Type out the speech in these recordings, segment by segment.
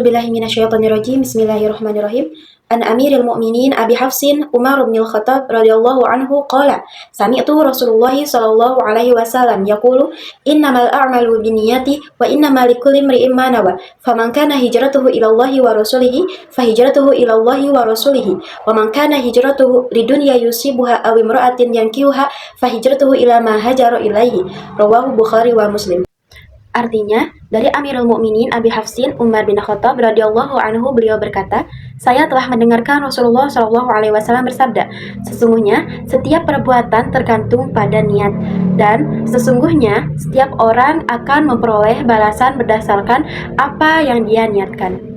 A'udzubillahi minasyaitonirrajim. Bismillahirrahmanirrahim. An Amiril Mu'minin Abi Hafsin Umar bin Al-Khattab radhiyallahu anhu qala sami'tu Rasulullah sallallahu alaihi wasallam yaqulu innamal a'malu binniyati wa innamal likulli imri'in ma nawa faman kana hijratuhu ila Allahi wa rasulihi fahijratuhu ila Allahi wa rasulihi wa man kana hijratuhu lidunya yusibuha aw imra'atin yankihuha fahijratuhu ila ma hajara ilaihi. Rawahu Bukhari wa Muslim. Artinya, dari Amirul Mukminin Abi Hafsin Umar bin Khattab radhiyallahu anhu, beliau berkata, saya telah mendengarkan Rasulullah Shallallahu alaihi wasallam bersabda, sesungguhnya setiap perbuatan tergantung pada niat, dan sesungguhnya setiap orang akan memperoleh balasan berdasarkan apa yang dia niatkan.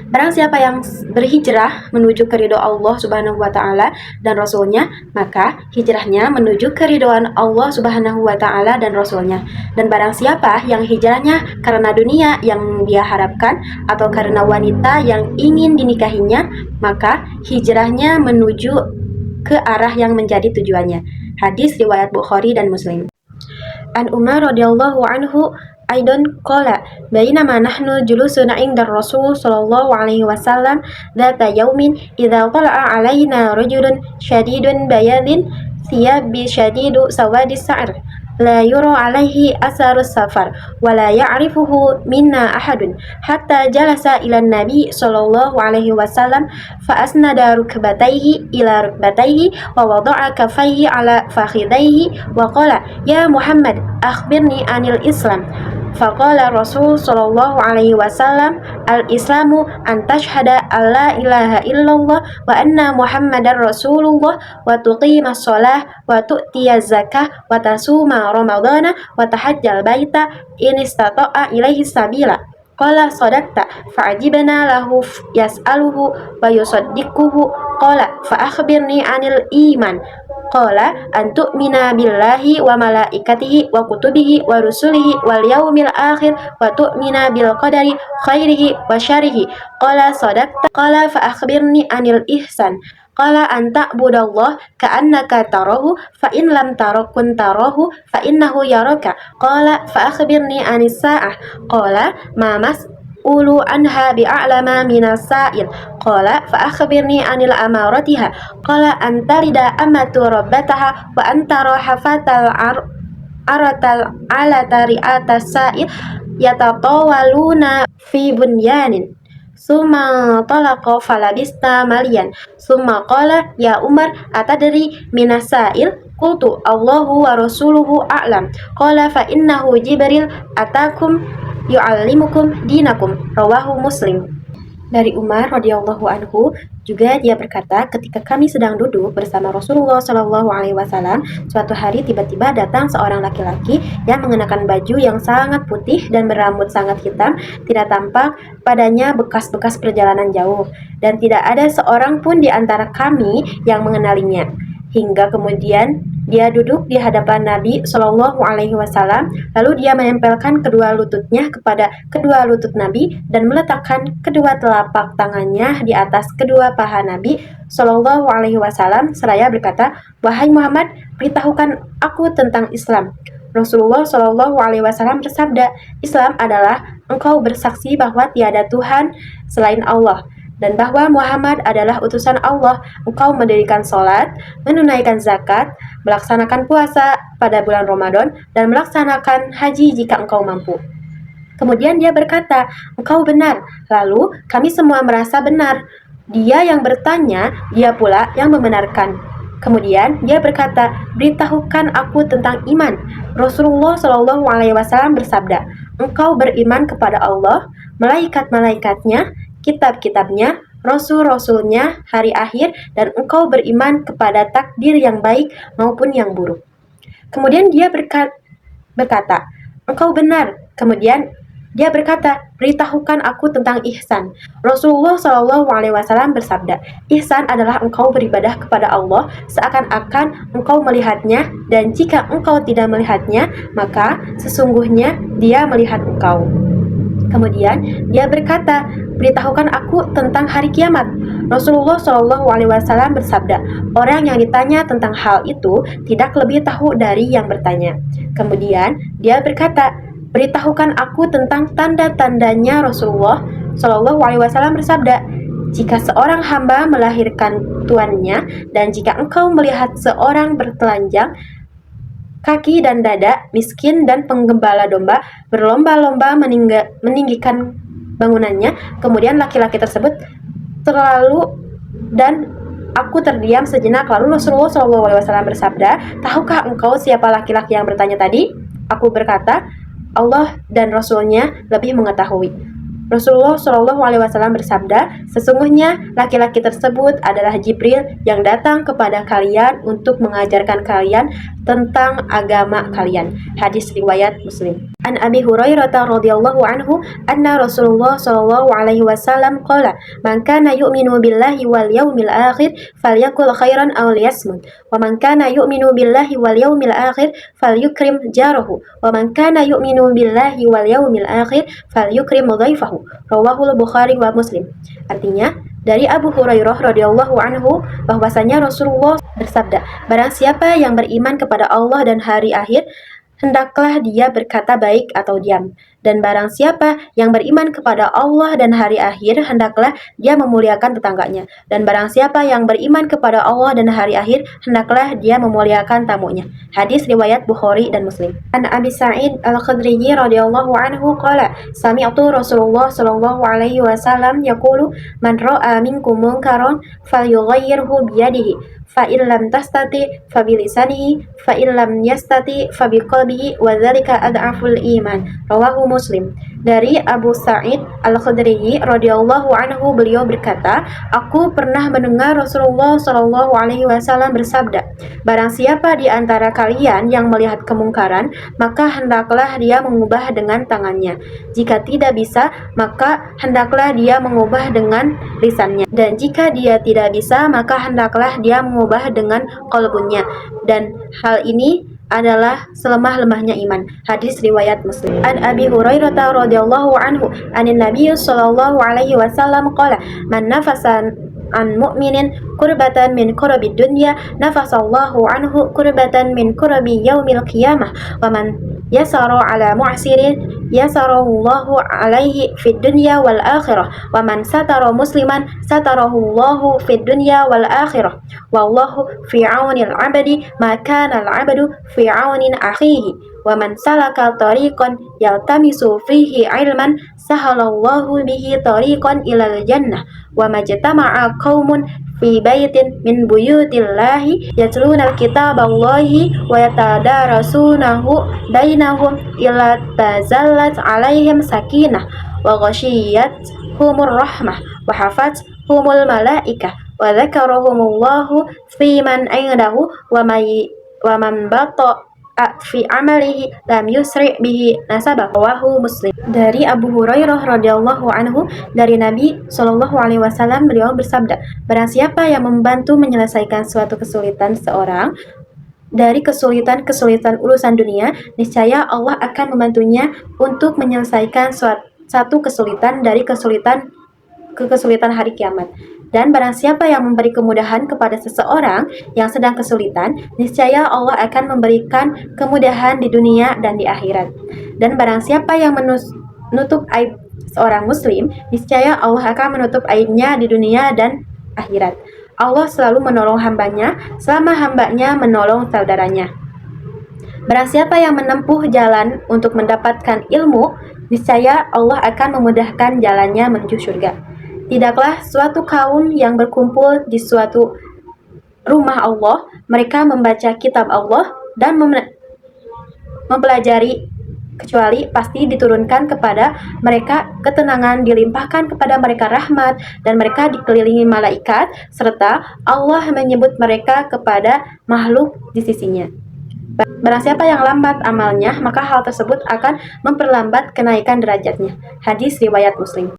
Barang siapa yang berhijrah menuju keridho Allah Subhanahu wa taala dan Rasulnya, maka hijrahnya menuju keridhoan Allah Subhanahu wa taala dan Rasulnya. Dan barang siapa yang hijrahnya karena dunia yang dia harapkan atau karena wanita yang ingin dinikahinya, maka hijrahnya menuju ke arah yang menjadi tujuannya. Hadis riwayat Bukhari dan Muslim. An Umar radhiyallahu anhu Aidan qala bainama nahnu julusuna inda Rasul sallallahu alaihi wasallam dzata yaumin idza tala'a alaina rajulun syadidun bayadin thiyabi syadidu sawadis sa'r la yura alaihi asarus safar wa la ya'rifuhu minna ahadun hatta jalasa ila nabi sallallahu alaihi wasallam fa asnada rukbatayhi ila rukbatayhi wa wada'a kaffayhi ala fakhidayhi wa qala ya Muhammad akhbirni anil Islam. Faqala Rasul sallallahu alaihi wasallam al-islamu an tashhada alla ilaha illallah wa anna muhammadar rasulullah wa tuqimas shalah wa tu'tiyaz zakah wa tasuma ramadhana wa tahajjal baita in istata'a ilaihi sabila. Qala sadaqta fa'ajibna lahu yas'aluhu wa yusaddiquhu qala fa akhbirni anil iman. Qala an tu'mina billahi wa malaikatihi wa kutubihi wa rusulihi wal yaumil akhir wa tu'mina bil qadari khairihi wa syarrihi. Qala sadaqta. Qala fa akhbirni anil ihsan. Qala an ta'budallah ka'annaka tarahu fa in lam tarakun tarahu fa innahu yaraka. Qala fa akhbirni anis sa'ah. Qala ma ulu anha bi'a'lama minas sa'il. Qala fa akhbirni anil amaratiha. Qala antarida amatu rabbataha wa antara hafatal aratal ala tari'atas sa'il yatatawaluna fi bunyanin. Summa talaqa falabista malian. Summa qala ya Umar atadri minas sa'il. Qultu Allahu wa rasuluhu a'lam. Qala fa innahu Jibril atakum yu'allimukum dinakum. Rawahu Muslim. Dari Umar radhiyallahu anhu juga dia berkata, ketika kami sedang duduk bersama Rasulullah Shallallahu alaihi wasallam, suatu hari tiba-tiba datang seorang laki-laki yang mengenakan baju yang sangat putih dan berambut sangat hitam, tidak tampak padanya bekas-bekas perjalanan jauh, dan tidak ada seorang pun di antara kami yang mengenalinya. Hingga kemudian dia duduk di hadapan Nabi Shallallahu alaihi wasallam, lalu dia menempelkan kedua lututnya kepada kedua lutut Nabi dan meletakkan kedua telapak tangannya di atas kedua paha Nabi Shallallahu alaihi wasallam seraya berkata, wahai Muhammad, beritahukan aku tentang Islam. Rasulullah Shallallahu alaihi wasallam bersabda, Islam adalah engkau bersaksi bahwa tiada Tuhan selain Allah dan bahwa Muhammad adalah utusan Allah, engkau mendirikan sholat, menunaikan zakat, melaksanakan puasa pada bulan Ramadan, dan melaksanakan haji jika engkau mampu. Kemudian dia berkata, engkau benar. Lalu kami semua merasa benar. Dia yang bertanya, dia pula yang membenarkan. Kemudian dia berkata, beritahukan aku tentang iman. Rasulullah Shallallahu alaihi wasallam bersabda, engkau beriman kepada Allah, malaikat-malaikatnya, kitab-kitabnya, rasul-rasulnya, hari akhir, dan engkau beriman kepada takdir yang baik maupun yang buruk. Kemudian dia berkata, engkau benar. Kemudian dia berkata, beritahukan aku tentang ihsan. Rasulullah Shallallahu alaihi wasallam bersabda, ihsan adalah engkau beribadah kepada Allah seakan-akan engkau melihatnya, dan jika engkau tidak melihatnya, maka sesungguhnya dia melihat engkau. Kemudian dia berkata, beritahukan aku tentang hari kiamat. Rasulullah Shallallahu alaihi wasallam bersabda, orang yang ditanya tentang hal itu tidak lebih tahu dari yang bertanya. Kemudian dia berkata, beritahukan aku tentang tanda-tandanya. Rasulullah Shallallahu Alaihi Wasallam bersabda, jika seorang hamba melahirkan tuannya, dan jika engkau melihat seorang bertelanjang kaki dan dada, miskin dan penggembala domba berlomba-lomba meninggikan bangunannya, kemudian laki-laki tersebut terlalu dan aku terdiam sejenak, lalu Rasulullah SAW bersabda, tahukah engkau siapa laki-laki yang bertanya tadi? Aku berkata, Allah dan Rasulnya lebih mengetahui. Rasulullah SAW bersabda, sesungguhnya laki-laki tersebut adalah Jibril yang datang kepada kalian untuk mengajarkan kalian tentang agama kalian. Hadis riwayat Muslim. An Abi Hurairah radhiyallahu anhu anna Rasulullah sallallahu alaihi wasallam qala, man kana yu'minu billahi wal yawmil akhir falyakul khairan aw liyasmut, wa man kana yu'minu billahi wal yawmil akhir falyukrim jarahu, wa man kana yu'minu billahi wal yawmil akhir falyukrim dhaifahu. Rawahul Bukhari wa Muslim. Artinya, dari Abu Hurairah radhiyallahu anhu bahwasanya Rasulullah bersabda, barang siapa yang beriman kepada Allah dan hari akhir, hendaklah dia berkata baik atau diam. Dan barang siapa yang beriman kepada Allah dan hari akhir, hendaklah dia memuliakan tetangganya. Dan barang siapa yang beriman kepada Allah dan hari akhir, hendaklah dia memuliakan tamunya. Hadis riwayat Bukhari dan Muslim. An Abi Sa'id Al-Khudri radhiyallahu anhu qala, sami'tu Rasulullah sallallahu alaihi wasallam yaqulu, man ra'a minkum munkaran falyughayyirhu biyadihi, fa in lam tastati fa bilisanihi, fa in lam yastati fa biqalbihi, wa dzalika ad'aful iman. Rawahu Muslim. Dari Abu Sa'id Al-Khudri radhiyallahu anhu, beliau berkata, aku pernah mendengar Rasulullah Shallallahu alaihi wasallam bersabda, barang siapa di antara kalian yang melihat kemungkaran, maka hendaklah dia mengubah dengan tangannya. Jika tidak bisa, maka hendaklah dia mengubah dengan lisannya. Dan jika dia tidak bisa, maka hendaklah dia mengubah dengan qalbunya. Dan hal ini adalah selemah-lemahnya iman. Hadis riwayat Muslim. An Abi Hurairah radhiyallahu anhu anin Nabi sallallahu alaihi wasallam qala, man nafasa an mu'minin kurbatan min kurabi dunya nafasallahu anhu kurbatan min kurabi yaumil qiyamah, wa man yasaru ala mu'sirin yasarallahu alaihi fid dunya wal akhirah, wa man satara musliman satarahullahu fid dunya wal akhirah, wallahu fi aunil abdi ma kana al abdu fi aunin akhihi, wa man salaka tariqan yaltamisu fihi ilman sahalallahu bihi tariqan ilal jannah, wa majtama'a qaumun fi baitin min buyutillahi yatluna kitaballahi wa yatadarasunahu bainahum illa tazallat alaihim sakinah wa ghashiyatuhumur rahmah wa hafathumul malaikah wa dzakarahumullahu fi man indahu wa man bata fi amalihi lam yusri bihi nasabah. Rawahu Muslim. Dari Abu Hurairah radhiyallahu anhu, dari Nabi Shallallahu alaihi wasallam, beliau bersabda, barang siapa yang membantu menyelesaikan suatu kesulitan seorang dari kesulitan-kesulitan urusan dunia, niscaya Allah akan membantunya untuk menyelesaikan satu kesulitan dari kesulitan hari kiamat. Dan barang siapa yang memberi kemudahan kepada seseorang yang sedang kesulitan, niscaya Allah akan memberikan kemudahan di dunia dan di akhirat. Dan barang siapa yang menutup aib seorang muslim, niscaya Allah akan menutup aibnya di dunia dan akhirat. Allah selalu menolong hambanya selama hambanya menolong saudaranya. Barang siapa yang menempuh jalan untuk mendapatkan ilmu, niscaya Allah akan memudahkan jalannya menuju surga. Tidaklah suatu kaum yang berkumpul di suatu rumah Allah, mereka membaca kitab Allah dan mempelajari, kecuali pasti diturunkan kepada mereka ketenangan, dilimpahkan kepada mereka rahmat, dan mereka dikelilingi malaikat, serta Allah menyebut mereka kepada makhluk di sisinya. Barang siapa yang lambat amalnya, maka hal tersebut akan memperlambat kenaikan derajatnya. Hadis riwayat Muslim.